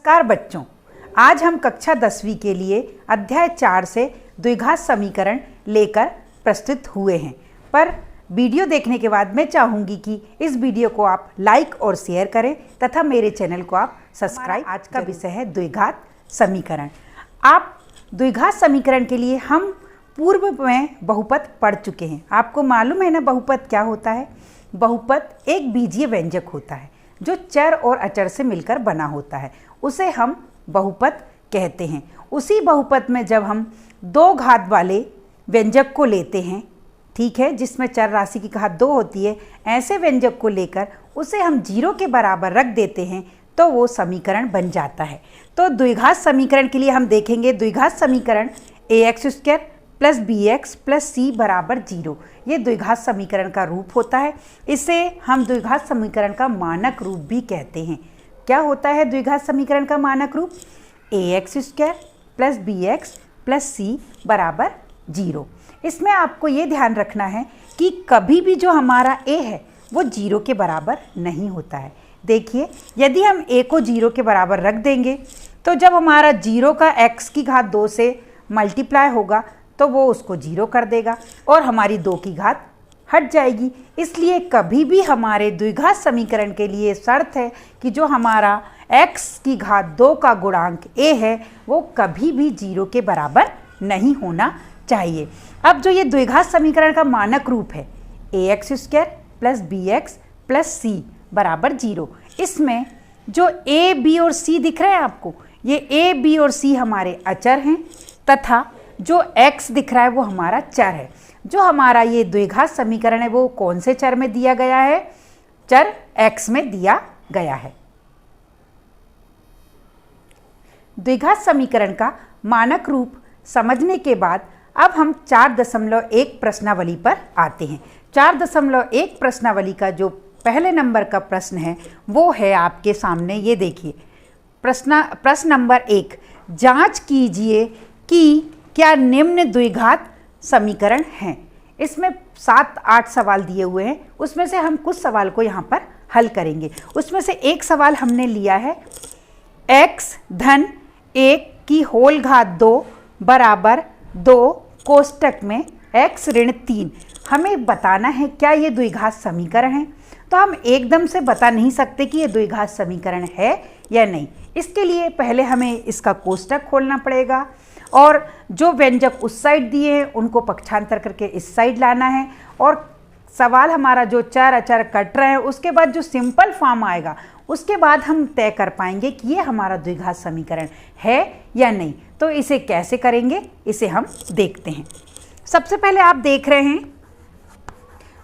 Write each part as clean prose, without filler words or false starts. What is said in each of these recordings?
नमस्कार बच्चों, आज हम कक्षा 10वीं के लिए अध्याय 4 से द्विघात समीकरण लेकर प्रस्तुत हुए हैं। पर वीडियो देखने के बाद मैं चाहूँगी कि इस वीडियो को आप लाइक और शेयर करें तथा मेरे चैनल को आप सब्सक्राइब। आज का विषय है द्विघात समीकरण। आप द्विघात समीकरण के लिए हम पूर्व में बहुपद पढ़ चुके हैं। आपको मालूम है ना बहुपद क्या होता है? बहुपद एक बीजीय व्यंजक होता है जो चर और अचर से मिलकर बना होता है, उसे हम बहुपद कहते हैं। उसी बहुपद में जब हम दो घात वाले व्यंजक को लेते हैं, ठीक है, जिसमें चर राशि की घात 2 होती है, ऐसे व्यंजक को लेकर उसे हम 0 के बराबर रख देते हैं तो वो समीकरण बन जाता है। तो द्विघात समीकरण के लिए हम देखेंगे द्विघात समीकरण ax² + bx + c = 0। ये द्विघात समीकरण का रूप होता है। इसे हम द्विघात समीकरण का मानक रूप भी कहते हैं। क्या होता है द्विघात समीकरण का मानक रूप? ax² + bx + c = 0। इसमें आपको ये ध्यान रखना है कि कभी भी जो हमारा a है वो 0 के बराबर नहीं होता है। देखिए, यदि हम a को 0 के बराबर रख देंगे तो जब हमारा 0 का x की घात 2 से मल्टीप्लाई होगा तो वो उसको 0 कर देगा और हमारी 2 की घात हट जाएगी। इसलिए कभी भी हमारे द्विघात समीकरण के लिए शर्त है कि जो हमारा x की घात 2 का गुणांक a है वो कभी भी 0 के बराबर नहीं होना चाहिए। अब जो ये द्विघात समीकरण का मानक रूप है ax² + bx + c = 0, इसमें जो a, b और c दिख रहे हैं आपको, ये a, b और c हमारे अचर हैं तथा जो x दिख रहा है वो हमारा चर है। जो हमारा ये द्विघात समीकरण है वो कौन से चर में दिया गया है? चर x में दिया गया है। द्विघात समीकरण का मानक रूप समझने के बाद अब हम 4.1 प्रश्नावली पर आते हैं। 4.1 प्रश्नावली का जो पहले नंबर का प्रश्न है वो है आपके सामने, ये देखिए। प्रश्न नंबर 1, जांच कीजिए कि क्या निम्न द्विघात समीकरण हैं। इसमें 7-8 सवाल दिए हुए हैं, उसमें से हम कुछ सवाल को यहाँ पर हल करेंगे। उसमें से एक सवाल हमने लिया है x धन 1 की होल घात 2 बराबर 2 कोष्टक में x ऋण 3। हमें बताना है क्या ये द्विघात समीकरण है। तो हम एकदम से बता नहीं सकते कि ये द्विघात समीकरण है या नहीं। इसके लिए पहले हमें इसका कोष्टक खोलना पड़ेगा और जो व्यंजक उस साइड दिए हैं उनको पक्षांतर करके इस साइड लाना है और सवाल हमारा जो चर अचर कट रहे हैं उसके बाद जो सिंपल फॉर्म आएगा उसके बाद हम तय कर पाएंगे कि ये हमारा द्विघात समीकरण है या नहीं। तो इसे कैसे करेंगे इसे हम देखते हैं। सबसे पहले आप देख रहे हैं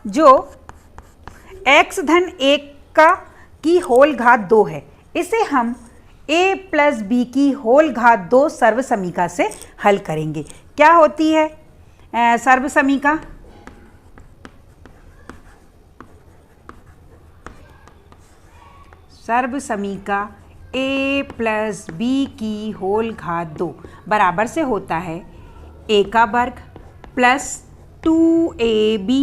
जो x धन 1 की होल घात 2 है, इसे हम a + b की होल घात 2 सर्वसमीका से हल करेंगे। क्या होती है सर्वसमीका? सर्वसमीका a + b की होल घात 2 बराबर से होता है a का वर्ग प्लस 2ab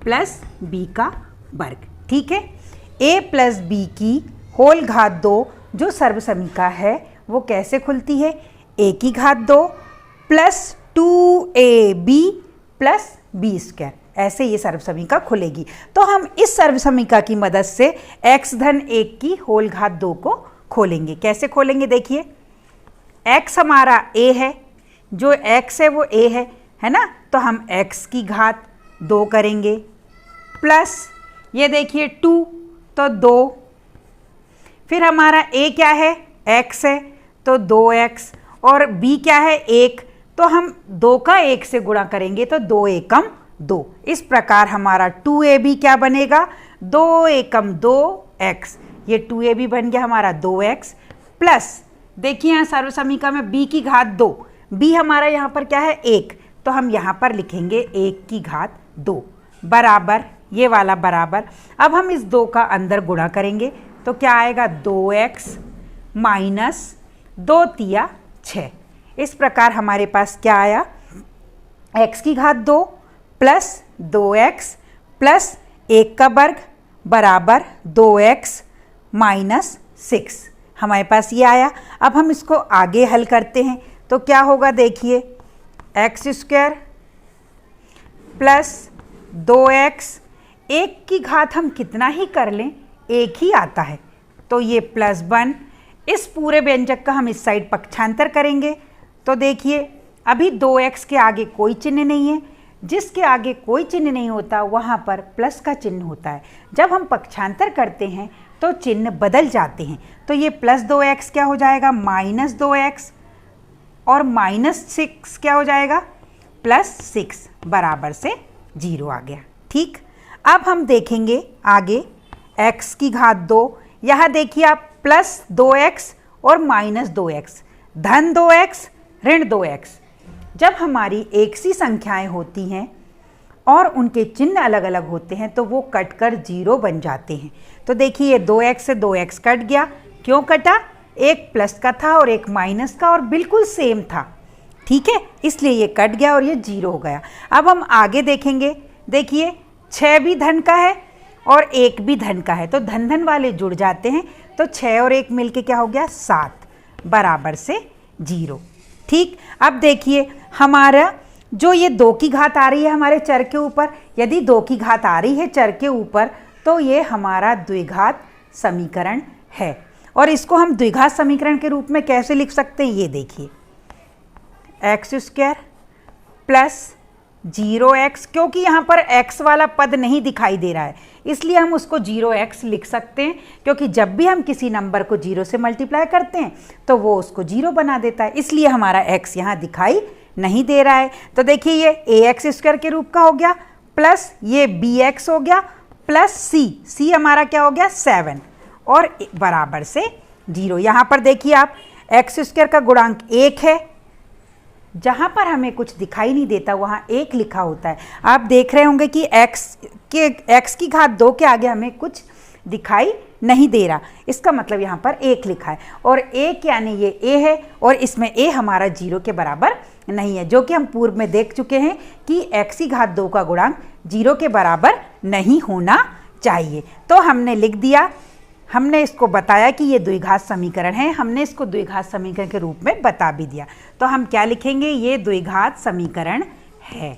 प्लस b का वर्ग। ठीक है, a + b की होल घात 2 जो सर्वसमीका है वो कैसे खुलती है? a की घात 2 प्लस 2ab प्लस b², ऐसे ये सर्वसमीका खुलेगी। तो हम इस सर्वसमीका की मदद से x धन 1 की होल घात 2 को खोलेंगे। कैसे खोलेंगे? देखिए, x हमारा a है, जो x है वो a है ना, तो हम x की घात 2 करेंगे प्लस ये देखिए 2 तो 2, फिर हमारा a क्या है? x है तो 2x, और b क्या है? 1, तो हम 2 का 1 से गुणा करेंगे तो 2 एकम 2। इस प्रकार हमारा 2ab क्या बनेगा? 2 एकम 2x, ये 2ab बन गया हमारा 2x प्लस देखिए यहाँ सर्वसमीका में b की घात 2, b हमारा यहाँ पर क्या है? 1, तो हम यहाँ पर लिखेंगे 1 की घात 2 बराबर ये वाला बराबर। अब हम इस 2 का अंदर गुणा करेंगे तो क्या आएगा? 2x माइनस 2 तिया 6। इस प्रकार हमारे पास क्या आया? x की घात 2 प्लस 2x प्लस 1 का वर्ग बराबर 2x माइनस 6। हमारे पास ये आया। अब हम इसको आगे हल करते हैं तो क्या होगा, देखिए एक्स स्क्वायर प्लस 2x, एक की घात हम कितना ही कर लें एक ही आता है, तो ये प्लस 1। इस पूरे व्यंजक का हम इस साइड पक्षांतर करेंगे तो देखिए अभी 2x के आगे कोई चिन्ह नहीं है, जिसके आगे कोई चिन्ह नहीं होता वहाँ पर प्लस का चिन्ह होता है। जब हम पक्षांतर करते हैं तो चिन्ह बदल जाते हैं, तो ये प्लस 2x क्या हो जाएगा माइनस 2x, और माइनस 6 क्या हो जाएगा प्लस 6 बराबर से 0 आ गया। ठीक, अब हम देखेंगे आगे x की घात 2। यहाँ देखिए आप प्लस 2x और माइनस 2x, धन 2x ऋण 2x। जब हमारी एक सी संख्याएं होती हैं और उनके चिन्ह अलग अलग होते हैं तो वो कटकर 0 बन जाते हैं। तो देखिए ये 2x से 2x कट गया। क्यों कटा, एक प्लस का था और एक माइनस का और बिल्कुल सेम था, ठीक है, इसलिए ये कट गया और ये 0 हो गया। अब हम आगे देखेंगे, देखिए 6 भी धन का है और 1 भी धन का है, तो धन धन वाले जुड़ जाते हैं, तो 6 और 1 मिलके क्या हो गया 7 बराबर से 0। ठीक, अब देखिए हमारा जो ये 2 की घात आ रही है हमारे चर के ऊपर, यदि 2 की घात आ रही है चर के ऊपर तो ये हमारा द्विघात समीकरण है। और इसको हम द्विघात समीकरण के रूप में कैसे लिख सकते हैं, ये देखिए एक्स स्क्वायर प्लस 0x, क्योंकि यहाँ पर x वाला पद नहीं दिखाई दे रहा है इसलिए हम उसको 0x लिख सकते हैं, क्योंकि जब भी हम किसी नंबर को 0 से मल्टीप्लाई करते हैं तो वो उसको 0 बना देता है, इसलिए हमारा x यहाँ दिखाई नहीं दे रहा है। तो देखिए ये ax स्क्वायर के रूप का हो गया, प्लस ये bx हो गया, प्लस c हमारा क्या हो गया 7 और बराबर से 0। यहाँ पर देखिए आप एक्स स्क्वायर का गुणांक 1 है, जहाँ पर हमें कुछ दिखाई नहीं देता वहाँ 1 लिखा होता है। आप देख रहे होंगे कि x की घात 2 के आगे हमें कुछ दिखाई नहीं दे रहा, इसका मतलब यहाँ पर 1 लिखा है, और 1 यानी ये a है और इसमें a हमारा 0 के बराबर नहीं है, जो कि हम पूर्व में देख चुके हैं कि x की घात 2 का गुणांक 0 के बराबर नहीं होना चाहिए। तो हमने लिख दिया, हमने इसको बताया कि ये द्विघात समीकरण है, हमने इसको द्विघात समीकरण के रूप में बता भी दिया। तो हम क्या लिखेंगे, ये द्विघात समीकरण है,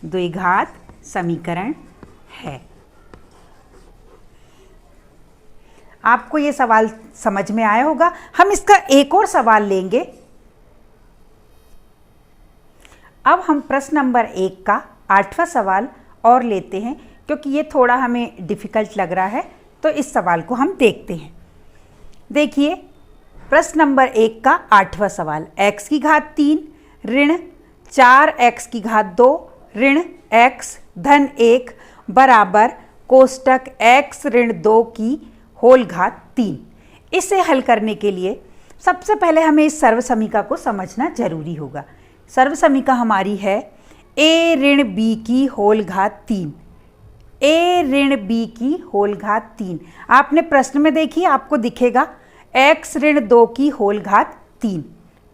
द्विघात समीकरण है। आपको ये सवाल समझ में आया होगा। हम इसका एक और सवाल लेंगे। अब हम प्रश्न नंबर 1 का 8वां सवाल और लेते हैं, क्योंकि ये थोड़ा हमें डिफ़िकल्ट लग रहा है, तो इस सवाल को हम देखते हैं। देखिए प्रश्न नंबर 1 का 8वां सवाल, x की घात 3 ऋण 4x की घात 2 ऋण x धन 1 बराबर कोष्टक x ऋण 2 की होल घात 3। इसे हल करने के लिए सबसे पहले हमें इस सर्वसमीका को समझना जरूरी होगा। सर्वसमीका हमारी है a ऋण b की होल घात 3, a ऋण b की होल घात 3। आपने प्रश्न में देखिए आपको दिखेगा x ऋण 2 की होल घात 3।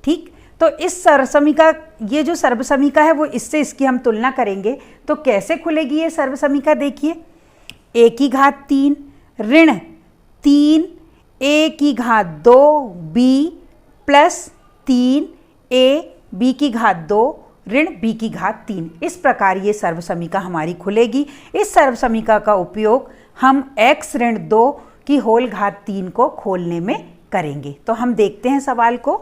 ठीक, तो इस सर्वसमीका, ये जो सर्वसमीका है वो इससे इसकी हम तुलना करेंगे तो कैसे खुलेगी ये सर्वसमीका। देखिए a की घात 3 ऋण 3 a की घात 2 b प्लस 3 a b की घात 2 ऋण b की घात 3। इस प्रकार ये सर्वसमीका हमारी खुलेगी। इस सर्वसमीका का उपयोग हम x ऋण 2 की होल घात 3 को खोलने में करेंगे। तो हम देखते हैं सवाल को।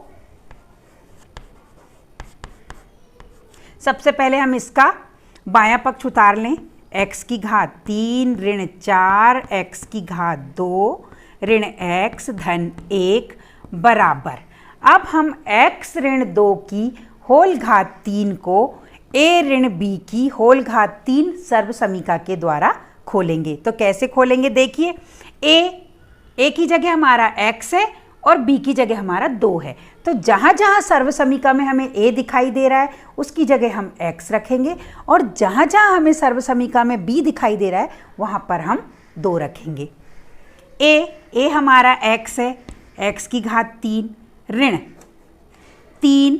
सबसे पहले हम इसका बायां पक्ष उतार लें, x की घात 3 ऋण 4 x की घात 2 ऋण x धन 1 बराबर, अब हम x ऋण 2 की होल घात 3 को a ऋण b की होल घात 3 सर्वसमीका के द्वारा खोलेंगे। तो कैसे खोलेंगे, देखिए a की जगह हमारा x है और b की जगह हमारा 2 है, तो जहाँ जहाँ सर्वसमीका में हमें a दिखाई दे रहा है उसकी जगह हम x रखेंगे, और जहाँ जहाँ हमें सर्वसमीका में b दिखाई दे रहा है वहाँ पर हम 2 रखेंगे। a हमारा x है, x की घात 3 ऋण 3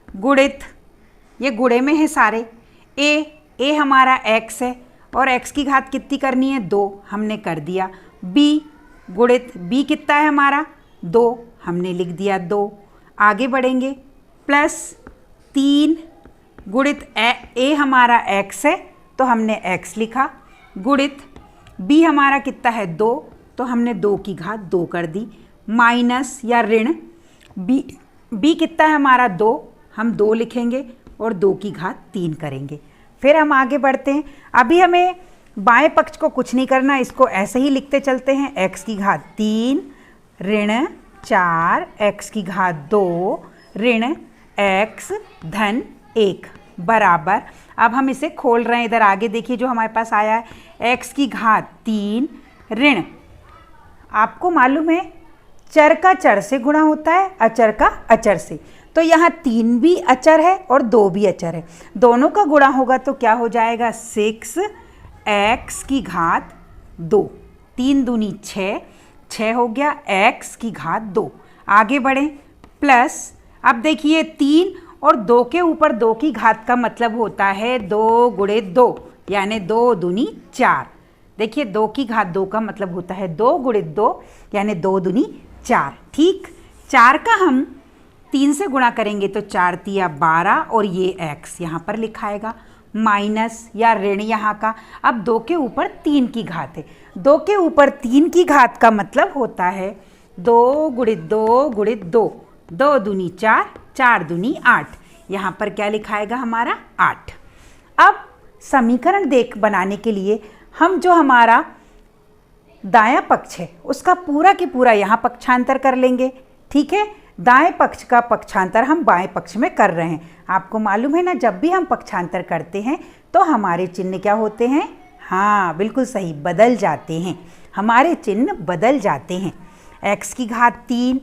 गुणित, ये गुणे में है सारे, a हमारा x है और x की घात कितनी करनी है 2, हमने कर दिया, b गुणित b कितना है हमारा 2 हमने लिख दिया 2। आगे बढ़ेंगे, प्लस 3 गुणित ए हमारा x है तो हमने x लिखा, गुणित b हमारा कितना है 2 तो हमने 2 की घात 2 कर दी, माइनस या ऋण b कितना है हमारा 2, हम 2 लिखेंगे और 2 की घात 3 करेंगे। फिर हम आगे बढ़ते हैं। अभी हमें बाएं पक्ष को कुछ नहीं करना, इसको ऐसे ही लिखते चलते हैं। x की घात 3 ऋण 4 x की घात 2 ऋण x धन 1 बराबर, अब हम इसे खोल रहे हैं। इधर आगे देखिए जो हमारे पास आया है x की घात 3 ऋण, आपको मालूम है चर का चर से गुणा होता है, अचर का अचर से, तो यहाँ 3 भी अचर है और 2 भी अचर है, दोनों का गुणा होगा तो क्या हो जाएगा 6x की घात 2, 3 दूनी 6, 6 हो गया x की घात 2। आगे बढ़ें, प्लस अब देखिए 3 और 2 के ऊपर 2 की घात का मतलब होता है 2 गुणित 2 यानी 2 दूनी 4। देखिए 2 की घात 2 का मतलब होता है 2 गुणित 2 यानी 2 दूनी 4। ठीक, 4 का हम 3 से गुणा करेंगे तो 4 तिया 12 और ये x यहाँ पर लिखाएगा, माइनस या ऋण यहाँ का। अब 2 के ऊपर 3 की घात है, 2 के ऊपर 3 की घात का मतलब होता है 2 गुणित 2 गुणित 2, 2 दूनी 4, 4 दूनी 8, यहाँ पर क्या लिखाएगा हमारा 8। अब समीकरण बनाने के लिए हम जो हमारा दायां पक्ष है उसका पूरा की पूरा यहाँ पक्षांतर कर लेंगे। ठीक है, दाएं पक्ष का पक्षांतर हम बाएं पक्ष में कर रहे हैं। आपको मालूम है ना, जब भी हम पक्षांतर करते हैं तो हमारे चिन्ह क्या होते हैं, हाँ बिल्कुल सही, बदल जाते हैं, हमारे चिन्ह बदल जाते हैं। x की घात 3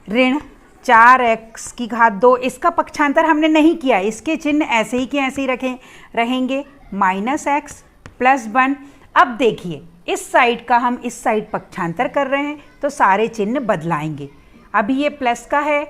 ऋण 4x की घात 2, इसका पक्षांतर हमने नहीं किया, इसके चिन्ह ऐसे ही के ऐसे ही रहेंगे, माइनस x प्लस 1। अब देखिए इस साइड का हम इस साइड पक्षांतर कर रहे हैं तो सारे चिन्ह बदलाएंगे। अभी ये प्लस का है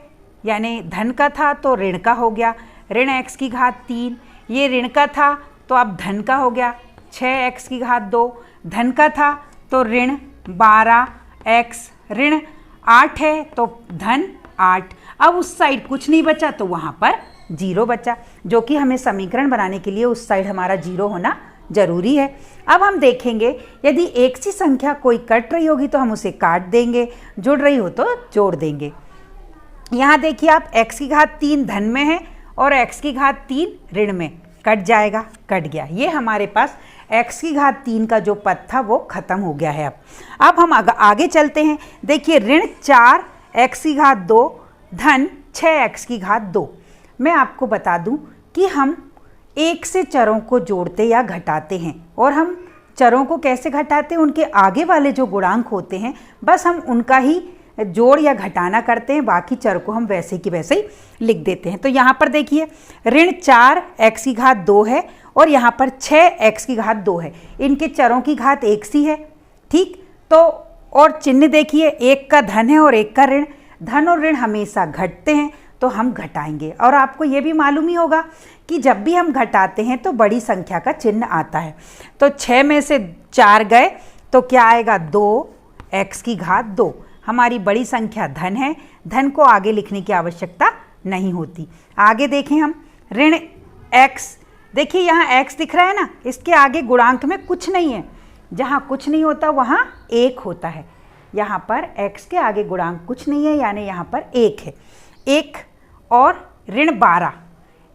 यानी धन का था तो ऋण का हो गया, ऋण x की घात 3, ये ऋण का था तो अब धन का हो गया 6x की घात 2, धन का था तो ऋण 12x, ऋण 8 है तो धन 8। अब उस साइड कुछ नहीं बचा तो वहाँ पर 0 बचा, जो कि हमें समीकरण बनाने के लिए उस साइड हमारा 0 होना जरूरी है। अब हम देखेंगे यदि एक सी संख्या कोई कट रही होगी तो हम उसे काट देंगे, जुड़ रही हो तो जोड़ देंगे। यहाँ देखिए आप x की घात 3 धन में है और x की घात 3 ऋण में, कट जाएगा, कट गया। ये हमारे पास x की घात 3 का जो पद था वो खत्म हो गया है। अब हम आगे चलते हैं। देखिए ऋण 4 x की घात 2 धन 6x की घात 2। मैं आपको बता दूं कि हम एक से चरों को जोड़ते या घटाते हैं, और हम चरों को कैसे घटाते हैं, उनके आगे वाले जो गुणांक होते हैं बस हम उनका ही जोड़ या घटाना करते हैं, बाकी चर को हम वैसे की वैसे ही लिख देते हैं। तो यहाँ पर देखिए ऋण 4x की घात 2 है और यहाँ पर 6x की घात 2 है, इनके चरों की घात एक सी है। ठीक, तो और चिन्ह देखिए, एक का धन है और एक का ऋण, धन और ऋण हमेशा घटते हैं तो हम घटाएंगे। और आपको ये भी मालूम ही होगा कि जब भी हम घटाते हैं तो बड़ी संख्या का चिन्ह आता है। तो 6 में से 4 गए तो क्या आएगा 2x की घात 2। हमारी बड़ी संख्या धन है, धन को आगे लिखने की आवश्यकता नहीं होती। आगे देखें हम ऋण x, देखिए यहाँ x दिख रहा है ना, इसके आगे गुणांक में कुछ नहीं है, जहाँ कुछ नहीं होता वहाँ 1 होता है। यहाँ पर x के आगे गुणांक कुछ नहीं है यानी यहाँ पर 1 है। 1 और ऋण 12,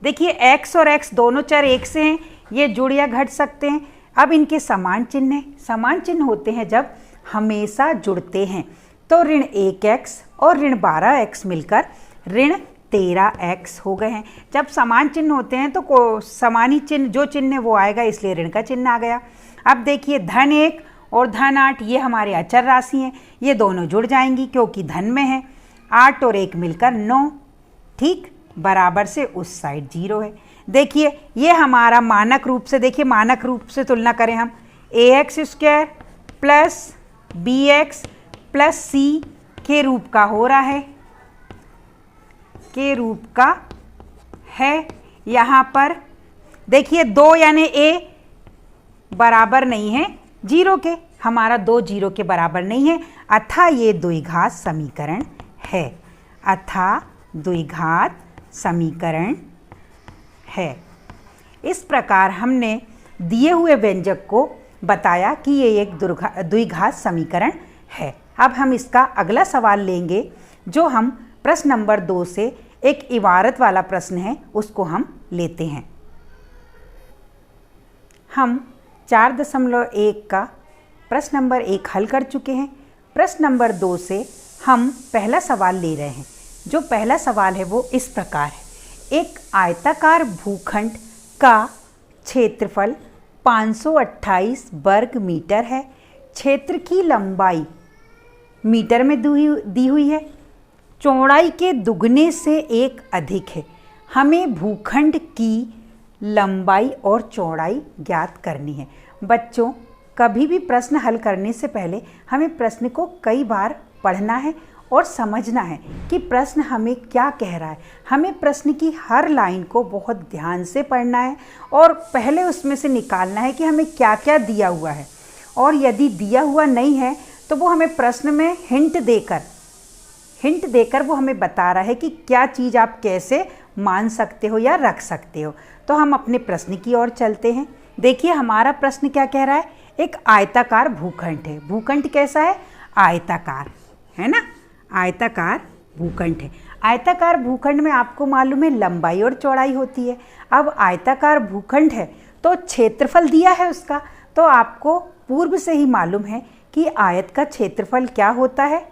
देखिए x और x दोनों चर एक से हैं, ये जुड़ या घट सकते हैं। अब इनके समान चिन्ह हैं, समान चिन्ह होते हैं जब हमेशा जुड़ते हैं। तो ऋण 1x और ऋण 12x मिलकर ऋण 13x हो गए हैं। जब समान चिन्ह होते हैं तो समान ही चिन्ह, जो चिन्ह है वो आएगा, इसलिए ऋण का चिन्ह आ गया। अब देखिए धन 1 और धन 8 ये हमारे अचर राशि हैं, ये दोनों जुड़ जाएंगी क्योंकि धन में है। 8 और 1 मिलकर 9, ठीक, बराबर से उस साइड 0 है। देखिए ये हमारा मानक रूप से, देखिए मानक रूप से तुलना करें हम, ax² plus bx plus c के रूप का हो रहा है, के रूप का है। यहाँ पर देखिए 2 यानी a बराबर नहीं है 0 के, हमारा 2 जीरो के बराबर नहीं है, अतः ये द्विघात समीकरण है, अतः द्विघात समीकरण है। इस प्रकार हमने दिए हुए व्यंजक को बताया कि ये एक द्विघात समीकरण है। अब हम इसका अगला सवाल लेंगे, जो हम प्रश्न नंबर 2 से एक इबारत वाला प्रश्न है उसको हम लेते हैं। हम 4.1 का प्रश्न नंबर 1 हल कर चुके हैं। प्रश्न नंबर 2 से हम पहला सवाल ले रहे हैं। जो पहला सवाल है वो इस प्रकार है, एक आयताकार भूखंड का क्षेत्रफल 528 वर्ग मीटर है, क्षेत्र की लंबाई मीटर में दी हुई है, चौड़ाई के दुगने से एक अधिक है। हमें भूखंड की लंबाई और चौड़ाई ज्ञात करनी है। बच्चों, कभी भी प्रश्न हल करने से पहले हमें प्रश्न को कई बार पढ़ना है और समझना है कि प्रश्न हमें क्या कह रहा है। हमें प्रश्न की हर लाइन को बहुत ध्यान से पढ़ना है और पहले उसमें से निकालना है कि हमें क्या क्या दिया हुआ है, और यदि दिया हुआ नहीं है तो वो हमें प्रश्न में हिंट देकर वो हमें बता रहा है कि क्या चीज़ आप कैसे मान सकते हो या रख सकते हो। तो हम अपने प्रश्न की ओर चलते हैं। देखिए हमारा प्रश्न क्या कह रहा है, एक आयताकार भूखंड है। भूखंड कैसा है? आयताकार, है ना, आयताकार भूखंड है। आयताकार भूखंड में आपको मालूम है लंबाई और चौड़ाई होती है। अब आयताकार भूखंड है तो क्षेत्रफल दिया है उसका, तो आपको पूर्व से ही मालूम है कि आयत का क्षेत्रफल क्या होता है।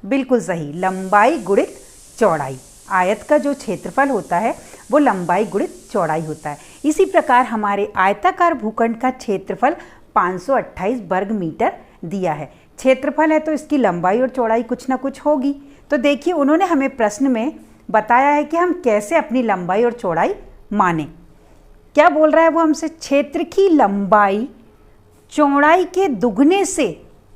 बिल्कुल सही, लंबाई गुणित चौड़ाई। आयत का जो क्षेत्रफल होता है वो लंबाई गुणित चौड़ाई होता है। इसी प्रकार हमारे आयताकार भूखंड का क्षेत्रफल 528 वर्ग मीटर दिया है। क्षेत्रफल है तो इसकी लंबाई और चौड़ाई कुछ ना कुछ होगी। तो देखिए उन्होंने हमें प्रश्न में बताया है कि हम कैसे अपनी लंबाई और चौड़ाई माने। क्या बोल रहा है वो हमसे, क्षेत्र की लंबाई चौड़ाई के दुगने से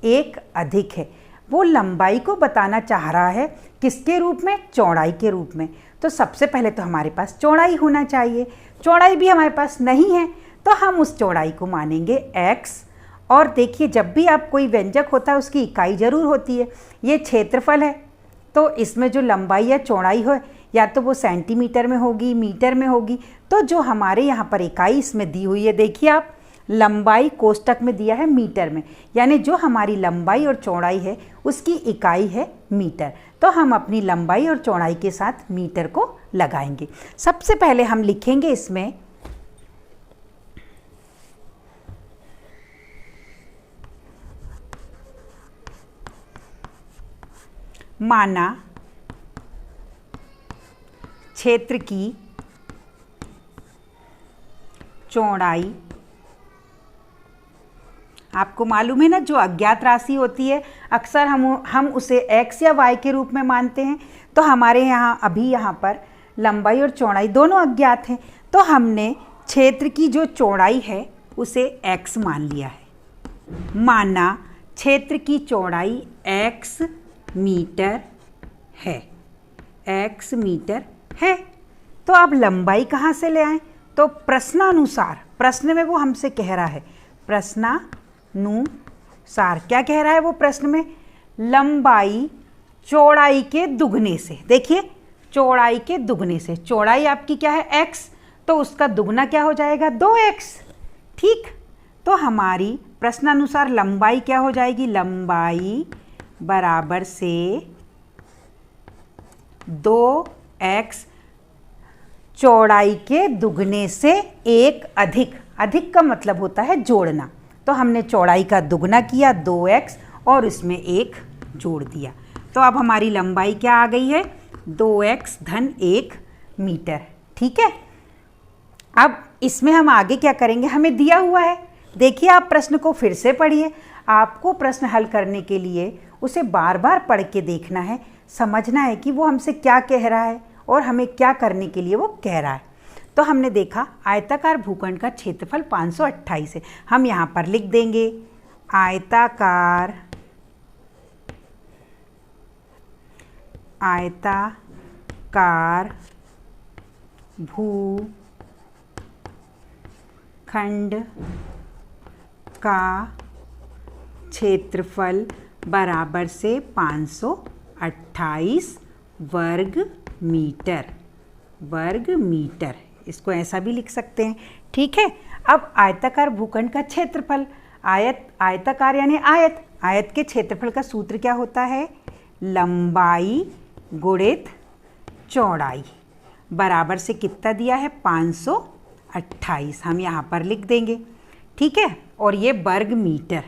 एक अधिक है। वो लंबाई को बताना चाह रहा है किसके रूप में? चौड़ाई के रूप में। तो सबसे पहले तो हमारे पास चौड़ाई होना चाहिए। चौड़ाई भी हमारे पास नहीं है तो हम उस चौड़ाई को मानेंगे x। और देखिए जब भी आप कोई व्यंजक होता है उसकी इकाई जरूर होती है। ये क्षेत्रफल है तो इसमें जो लंबाई या चौड़ाई हो या तो वो सेंटीमीटर में होगी, मीटर में होगी। तो जो हमारे यहाँ पर इकाई इसमें दी हुई है, देखिए आप, लंबाई कोष्टक में दिया है मीटर में, यानी जो हमारी लंबाई और चौड़ाई है उसकी इकाई है मीटर। तो हम अपनी लंबाई और चौड़ाई के साथ मीटर को लगाएंगे। सबसे पहले हम लिखेंगे इसमें माना क्षेत्र की चौड़ाई, आपको मालूम है ना जो अज्ञात राशि होती है अक्सर हम उसे x या y के रूप में मानते हैं। तो हमारे यहाँ अभी यहाँ पर लंबाई और चौड़ाई दोनों अज्ञात हैं, तो हमने क्षेत्र की जो चौड़ाई है उसे x मान लिया है। माना क्षेत्र की चौड़ाई x मीटर है, x मीटर है। तो अब लंबाई कहाँ से ले आएं? तो प्रश्नानुसार, प्रश्न में वो हमसे कह रहा है, प्रश्नानुसार क्या कह रहा है वो प्रश्न में? लंबाई चौड़ाई के दुगने से। देखिए चौड़ाई के दुगने से, चौड़ाई आपकी क्या है x, तो उसका दुगना क्या हो जाएगा? 2x। ठीक, तो हमारी प्रश्नानुसार लंबाई क्या हो जाएगी? लंबाई बराबर से 2x चौड़ाई के दुगने से एक अधिक। अधिक का मतलब होता है जोड़ना। तो हमने चौड़ाई का दुगना किया 2x और इसमें एक जोड़ दिया। तो अब हमारी लंबाई क्या आ गई है? 2x धन 1 मीटर। ठीक है, अब इसमें हम आगे क्या करेंगे? हमें दिया हुआ है, देखिए आप प्रश्न को फिर से पढ़िए। आपको प्रश्न हल करने के लिए उसे बार बार पढ़ के देखना है, समझना है कि वो हमसे क्या कह रहा है और हमें क्या करने के लिए वो कह रहा है। तो हमने देखा आयताकार भूखंड का क्षेत्रफल 528 है। हम यहाँ पर लिख देंगे आयताकार भूखंड का क्षेत्रफल बराबर से 528 वर्ग मीटर। इसको ऐसा भी लिख सकते हैं, ठीक है। अब आयताकार भूखंड का क्षेत्रफल, आयताकार यानी आयत के क्षेत्रफल का सूत्र क्या होता है? लंबाई गुणित चौड़ाई बराबर से कितना दिया है? 528, हम यहाँ पर लिख देंगे, ठीक है। और ये वर्ग मीटर,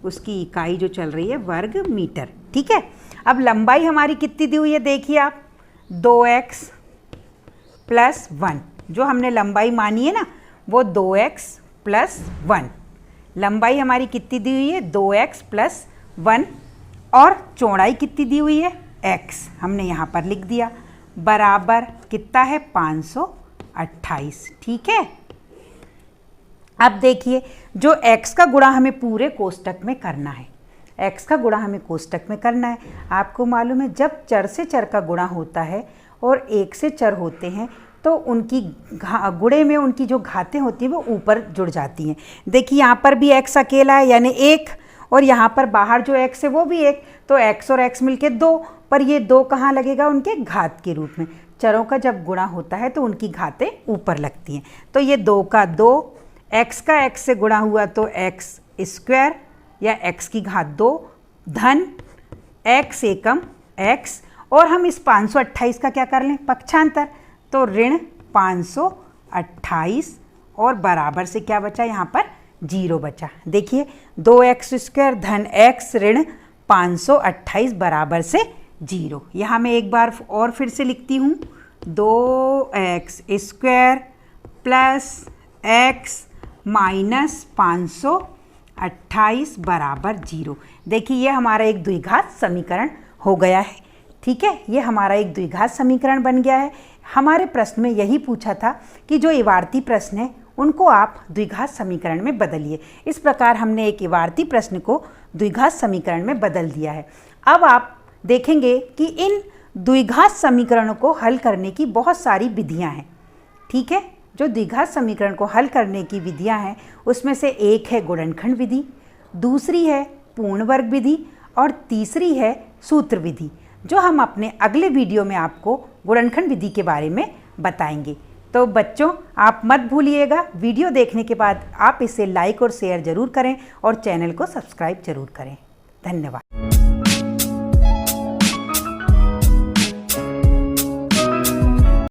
उसकी इकाई जो चल रही है वर्ग मीटर, ठीक है। अब लंबाई हमारी कितनी दी हुई है? देखिए आप, 2x + 1, जो हमने लंबाई मानी है ना वो 2x + 1। लंबाई हमारी कितनी दी हुई है? 2x + 1। और चौड़ाई कितनी दी हुई है? x, हमने यहाँ पर लिख दिया, बराबर कितना है? 528, ठीक है। अब देखिए, जो x का गुणा हमें पूरे कोष्टक में करना है, x का गुणा हमें कोष्टक में करना है। आपको मालूम है जब चर से चर का गुणा होता है और एक से चर होते हैं तो उनकी गुणे में उनकी जो घातें होती हैं वो ऊपर जुड़ जाती हैं। देखिए यहाँ पर भी x अकेला है यानी 1, और यहाँ पर बाहर जो x है वो भी 1, तो x और x मिलके 2, पर ये 2 कहाँ लगेगा? उनके घात के रूप में। चरों का जब गुणा होता है तो उनकी घातें ऊपर लगती हैं। तो ये 2 का 2, x का x से गुणा हुआ तो x² या x की घात 2 धन x एकम x, और हम इस 528 का क्या कर लें? पक्षांतर, तो ऋण 528 और बराबर से क्या बचा? यहाँ पर 0 बचा। देखिए 2x² धन x ऋण 528 बराबर से 0। यहाँ मैं एक बार और फिर से लिखती हूँ, 2x² + x माइनस 528 बराबर 0। देखिए ये हमारा एक द्विघात समीकरण हो गया है, ठीक है। ये हमारा एक द्विघात समीकरण बन गया है। हमारे प्रश्न में यही पूछा था कि जो इवार्ती प्रश्न है उनको आप द्विघात समीकरण में बदलिए। इस प्रकार हमने एक इवार्ती प्रश्न को द्विघात समीकरण में बदल दिया है। अब आप देखेंगे कि इन द्विघात समीकरणों को हल करने की बहुत सारी विधियाँ हैं, ठीक है। जो द्विघात समीकरण को हल करने की विधियां हैं उसमें से एक है गुणनखंड विधि, दूसरी है पूर्ण वर्ग विधि और तीसरी है सूत्र विधि, जो हम अपने अगले वीडियो में आपको गुणनखंड विधि के बारे में बताएंगे। तो बच्चों आप मत भूलिएगा, वीडियो देखने के बाद आप इसे लाइक और शेयर ज़रूर करें और चैनल को सब्सक्राइब ज़रूर करें। धन्यवाद।